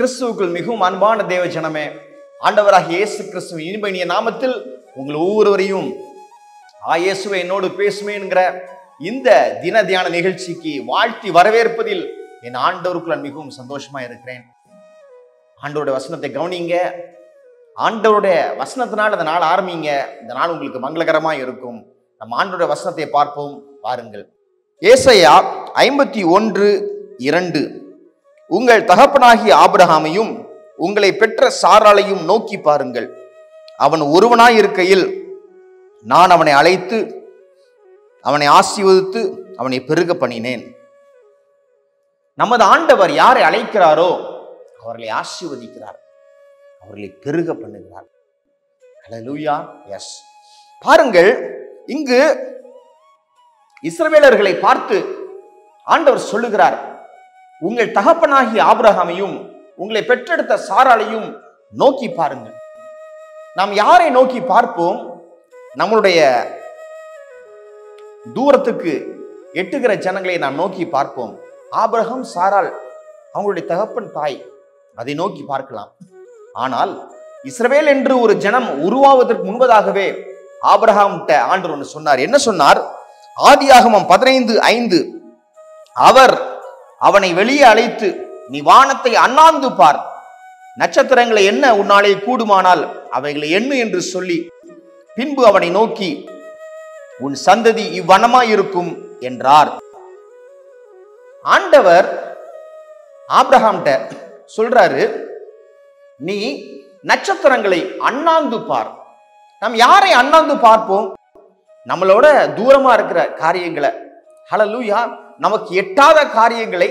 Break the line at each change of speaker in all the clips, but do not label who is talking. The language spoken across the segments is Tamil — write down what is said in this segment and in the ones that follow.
கிறிஸ்துவுக்குள் மிகவும் அன்பான தேவ ஜனமே, ஆண்டவராகிய இயேசு கிறிஸ்துவின் இனிய இனிய நாமத்தில் உங்கள் ஒவ்வொருவரையும் இயேசுவே என்னோடு பேசுமே என்கிற இந்த தின தியான நிகழ்ச்சிக்கு வாழ்த்தி வரவேற்பதில் என் ஆண்டவருக்குள்ள மிகவும் சந்தோஷமா இருக்கிறேன். ஆண்டவருடைய வசனத்தை கவனிங்க. ஆண்டவருடைய வசனத்தினால் அந்த நாள் ஆரம்பிங்க. இந்த நாள் உங்களுக்கு மங்களகரமா இருக்கும். நம்ம ஆண்டவருடைய வசனத்தை பார்ப்போம் வாருங்கள். ஏசாயா 51:2 உங்கள் தகப்பனாகிய ஆபிரகாமையும் உங்களை பெற்ற சாராளையும் நோக்கி பாருங்கள். அவன் ஒருவனாய் இருக்கையில் நான் அவனை அழைத்து அவனை ஆசீர்வதித்து அவனை பெருக பண்ணினேன். நமது ஆண்டவர் யாரை அழைக்கிறாரோ அவர்களை ஆசீர்வதிக்கிறார், அவர்களை பெருக பண்ணுகிறார். ஹல்லேலூயா. எஸ், பாருங்கள், இங்கு இஸ்ரவேலர்களை பார்த்து ஆண்டவர் சொல்லுகிறார், உங்கள் தகப்பனாகிய ஆபிரகாமையும் உங்களை பெற்றெடுத்த சாராளையும் நோக்கி பாருங்கள். நாம் யாரை நோக்கி பார்ப்போம்? நம்மளுடைய தூரத்துக்கு எட்டுகிற ஜனங்களை நாம் நோக்கி பார்ப்போம். ஆபிரகாம், சாராள் அவங்களுடைய தகப்பன் தாய், அதை நோக்கி பார்க்கலாம். ஆனால் இஸ்ரவேல் என்று ஒரு ஜனம் உருவாவதற்கு முன்பதாகவே ஆபிரகாம் ஆண்டவர் ஒன்று சொன்னார். என்ன சொன்னார்? ஆதியாகமம் 15:5 அவர் அவனை வெளியே அழைத்து, நீ வானத்தை அண்ணாந்து பார், நட்சத்திரங்களை என்ன உன்னாலே கூடுமானால் அவைகளை எண்ணு என்று சொல்லி, பின்பு அவனை நோக்கி, உன் சந்ததி இவ்வனமாயிருக்கும் என்றார். ஆண்டவர் ஆபிரகாம்கிட்ட சொல்றாரு, நீ நட்சத்திரங்களை அண்ணாந்து பார். நாம் யாரை அண்ணாந்து பார்ப்போம்? நம்மளோட தூரமா இருக்கிற காரியங்களை, ஹல்லேலூயா, நமக்கு எட்டாத காரியங்களை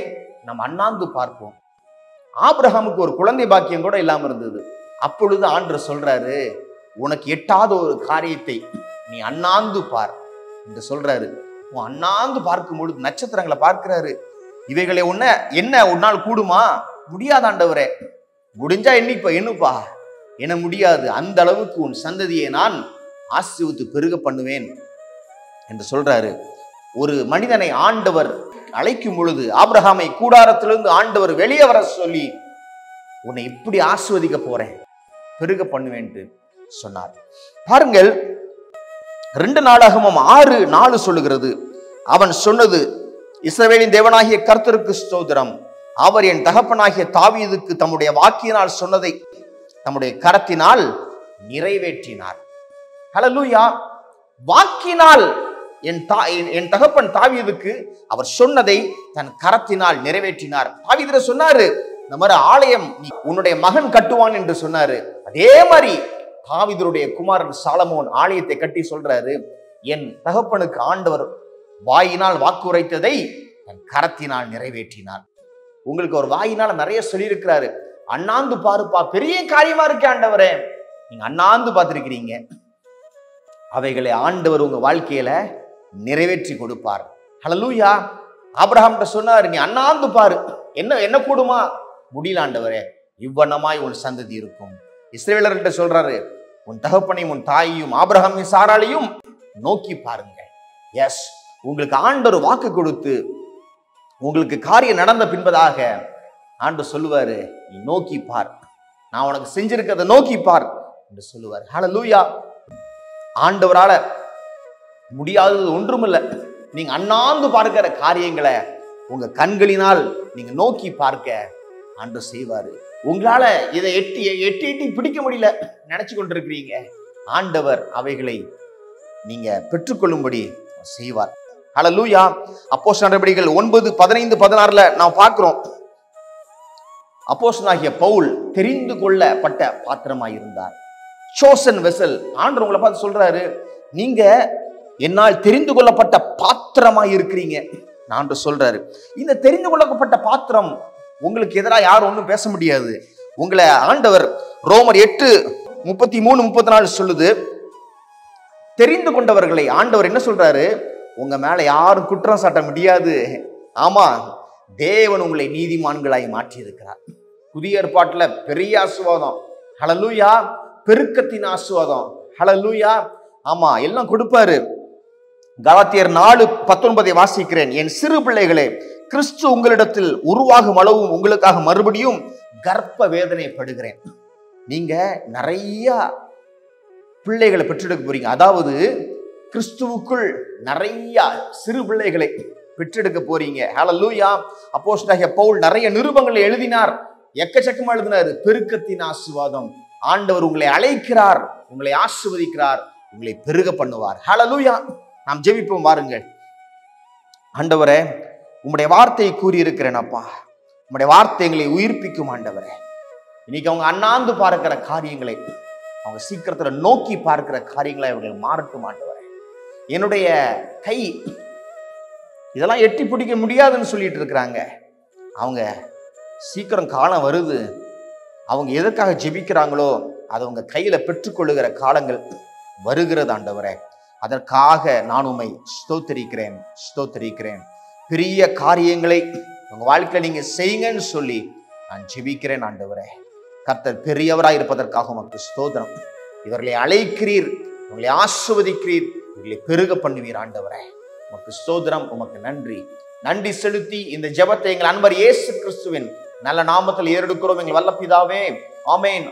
நாம் அண்ணாந்து பார்ப்போம். ஆபிரகாமுக்கு ஒரு குழந்தை பாக்கியம் கூட இல்லாம இருந்தது. அப்பொழுது ஆண்டவர் சொல்றாரு, உனக்கு எட்டாத ஒரு காரியத்தை நீ அண்ணாந்து பார் என்று சொல்றாரு. அண்ணாந்து பார்க்கும் பொழுது நட்சத்திரங்களை பார்க்கிறாரு. இவைகளை என்ன உன்னால் கூடுமா? முடியாத ஆண்டவரே, முடிஞ்சா என்னப்பா, என முடியாது. அந்த அளவுக்கு உன் சந்ததியை நான் ஆசீர்வதித்து பெருக பண்ணுவேன் என்று சொல்றாரு. ஒரு மனிதனை ஆண்டவர் அழைக்கும் பொழுது ஆபிரகாமை கூடாரத்திலிருந்து ஆண்டவர் வெளியே வர சொல்லி, உன்னை இப்படி ஆசீர்வதிக்க போறேன், பெருக பண்ணுவேன் என்று சொன்னார். பாருங்கள், 2 நாளாகமம் 6:4 சொல்லுகிறது, அவன் சொன்னது, இஸ்ரவேலின் தேவனாகிய கர்த்தருக்கு ஸ்தோத்திரம், அவர் என் தகப்பனாகிய தாவீதுக்கு தம்முடைய வாக்கினால் சொன்னதை தம்முடைய கரத்தினால் நிறைவேற்றினார். ஹல்லேலூயா. வாக்கினால் என் தகப்பன் தாவீதுக்கு அவர் சொன்னதை தன் கரத்தினால் நிறைவேற்றினார். தாவீது சொன்னாரு, இந்த மாதிரி ஆலயம் உன்னுடைய மகன் கட்டுவான் என்று சொன்னாரு. அதே மாதிரி தாவீதுடைய குமாரன் சாலமோன் ஆலயத்தை கட்டி சொல்றாரு, என் தகப்பனுக்கு ஆண்டவர் வாயினால் வாக்கு உரைத்ததை தன் கரத்தினால் நிறைவேற்றினார். உங்களுக்கு ஒரு வாயினால் நிறைய சொல்லியிருக்கிறாரு. அண்ணாந்து பாருப்பா, பெரிய காரியமா இருக்கு ஆண்டவரே, நீங்க அண்ணாந்து பார்த்திருக்கிறீங்க. அவைகளை ஆண்டவர் உங்க வாழ்க்கையில நிறைவேற்றி கொடுப்பார். ஹல்லேலூயா. ஆபிரகாம் சொன்னார், நீ அண்ணாந்து பாரு, என்ன கூடுமா? முடியல ஆண்டவரே, இவ்வனமாய் உன் சந்ததி இருக்கும். இஸ்ரவேலர்கிட்ட சொல்றாரு, உன் தகப்பனையும் உன் தாயையும் ஆபிரகாமையும் சாராளையும் நோக்கி பாருங்க. எஸ், உங்களுக்கு ஆண்டவர் வாக்கு கொடுத்து உங்களுக்கு காரியம் நடந்த பின்பதாக ஆண்டவர் சொல்லுவாரு, நீ நோக்கி பார், நான் உனக்கு செஞ்சிருக்கிறத நோக்கி பார் என்று சொல்லுவார். ஹல்லேலூயா. ஆண்டவரால முடியாதது ஒன்றுமில்லை. நீங்க அண்ணாந்து பார்க்கிற காரியங்களை உங்க கண்களினால் நீங்க நோக்கி பார்க்க ஆண்டவர் செய்வாரு. உங்களால இதை எட்டி பிடிக்க முடியல நினைச்சு கொண்டிருக்கிறீங்க, ஆண்டவர் அவைகளை நீங்க பெற்றுக்கொள்ளும்படி செய்வார். ஹல்லேலூயா. அப்போஸ்தலர் நடவடிக்கைகள் 9:15-16 நாம் பார்க்கிறோம், அப்போஸ்தலனாகிய பவுல் தெரிந்து கொள்ளப்பட்ட பாத்திரமாயிருந்தார். chosen vessel. ஆண்டவர் உங்களை பார்த்து சொல்றாரு, நீங்க என்னால் தெரிந்து கொள்ளப்பட்ட பாத்திரமாய் இருக்கிறீங்க. ஆண்டவர் சொல்றாரு, இந்த தெரிந்து கொள்ளப்பட்ட பாத்திரம் உங்களுக்கு எதிராக யாரும் ஒன்றும் பேச முடியாது. உங்களை ஆண்டவர் ரோமர் 8:33-34 சொல்லுது, தெரிந்து கொண்டவர்களை ஆண்டவர் என்ன சொல்றாரு? உங்க மேல யாரும் குற்றம் சாட்ட முடியாது. ஆமா, தேவன் உங்களை நீதிமான்களாய் மாற்றி இருக்கிறார். புதிய ஏற்பாட்டுல பெரிய ஆசீர்வாதம். ஹல்லேலூயா. பெருக்கத்தின் ஆசீர்வாதம். ஹல்லேலூயா. ஆமா, எல்லாம் கொடுப்பாரு. கலாத்தியர் 4:19 வாசிக்கிறேன். என் சிறு பிள்ளைகளே, கிறிஸ்து உங்களிடத்தில் உருவாகும் அளவும் உங்களுக்காக மறுபடியும் கர்ப்ப வேதனைப்படுகிறேன். நீங்க நிறைய பிள்ளைகளை பெற்றெடுக்க போறீங்க. அதாவது கிறிஸ்துவுக்குள் நிறைய சிறு பிள்ளைகளை பெற்றெடுக்க போறீங்க. ஹல்லேலூயா. அப்போஸ்தலனாகிய பவுல் நிறைய நிருபங்களை எழுதினார், எக்கச்சக்கமா எழுதினார். பெருக்கத்தின் ஆசீர்வாதம். ஆண்டவர் உங்களை அழைக்கிறார், உங்களை ஆசீர்வதிக்கிறார், உங்களை பெருக பண்ணுவார். ஹல்லேலூயா. நாம் ஜெபிப்போம் வாருங்கள். ஆண்டவரே, உம்முடைய வார்த்தையை கூறியிருக்கிறேன் அப்பா. உம்முடைய வார்த்தை எங்களை உயிர்ப்பிக்கும் ஆண்டவரே. இன்னைக்கு அவங்க அண்ணாந்து பார்க்கிற காரியங்களை, அவங்க சீக்கிரத்துல நோக்கி பார்க்கிற காரியங்களை அவர்கள் மாறட்டும் ஆண்டவரே. என்னுடைய கை இதெல்லாம் எட்டி பிடிக்க முடியாதுன்னு சொல்லிட்டு இருக்கிறாங்க. அவங்க சீக்கிரம் காலம் வருது, அவங்க எதற்காக ஜெபிக்கிறாங்களோ அதை அவங்க கையில பெற்றுக்கொள்ளுகிற காலங்கள் வருகிறது ஆண்டவரே. அதற்காக நான் உம்மை ஸ்தோத்திரிக்கிறேன். பெரிய காரியங்களை உங்க வாழ்க்கையில நீங்க செய்யுங்கன்னு சொல்லி நான் ஜெபிக்கிறேன் ஆண்டவரே. கர்த்தர் பெரியவராய் இருப்பதற்காக உமக்கு ஸ்தோத்திரம். இவர்களை அழைக்கிறீர், உங்களை ஆசீர்வதிக்கிறீர், இவர்களை பெருக பண்ணுவீர் ஆண்டவரே. உமக்கு ஸ்தோத்திரம், உமக்கு நன்றி செலுத்தி இந்த ஜெபத்தை எங்கள் அன்பர் இயேசு கிறிஸ்துவின் நல்ல நாமத்தில் ஏறெடுக்கிறோம் எங்கள் வல்ல பிதாவே. ஆமென்.